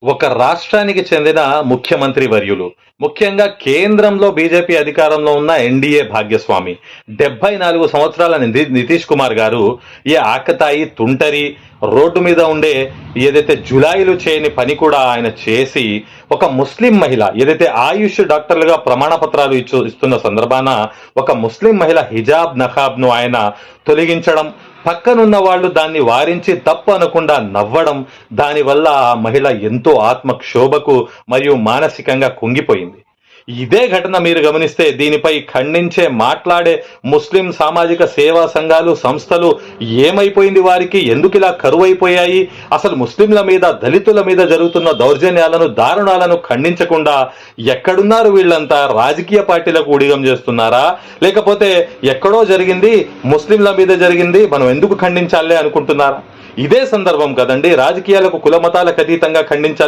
ఒక రాష్ట్రానికి చెందిన ముఖ్యమంత్రి వర్యులు, ముఖ్యంగా కేంద్రంలో బీజేపీ అధికారంలో ఉన్న ఎన్డీఏ భాగ్యస్వామి 74 సంవత్సరాల నితీష్ కుమార్ గారు ఈ ఆకతాయి తుంటరి రోడ్డు మీద ఉండే ఏదైతే జులాయిలు చేయని పని కూడా ఆయన చేసి ఒక ముస్లిం మహిళ ఏదైతే ఆయుష్ డాక్టర్లుగా ప్రమాణ పత్రాలు ఇస్తున్న సందర్భాన ఒక ముస్లిం మహిళ హిజాబ్ నఖాబ్ను ఆయన తొలగించడం, పక్కనున్న వాళ్ళు దాన్ని వారించి తప్పు అనకుండా నవ్వడం, దానివల్ల ఆ మహిళ ఎంతో ఆత్మక్షోభకు మరియు మానసికంగా కుంగిపోయింది. ఇదే ఘటన మీరు గమనిస్తే దీనిపై ఖండించే మాట్లాడే ముస్లిం సామాజిక సేవా సంఘాలు సంస్థలు ఏమైపోయింది, వారికి ఎందుకు ఇలా కరువైపోయాయి, అసలు ముస్లింల మీద దళితుల మీద జరుగుతున్న దౌర్జన్యాలను దారుణాలను ఖండించకుండా ఎక్కడున్నారు వీళ్ళంతా? రాజకీయ పార్టీలకు ఊడిగం చేస్తున్నారా, లేకపోతే ఎక్కడో జరిగింది ముస్లింల మీద జరిగింది మనం ఎందుకు ఖండించాలే అనుకుంటున్నారా? ఇదే సందర్భం కదండి రాజకీయాలకు కుల మతాలకు అతీతంగా ఖండించాలి.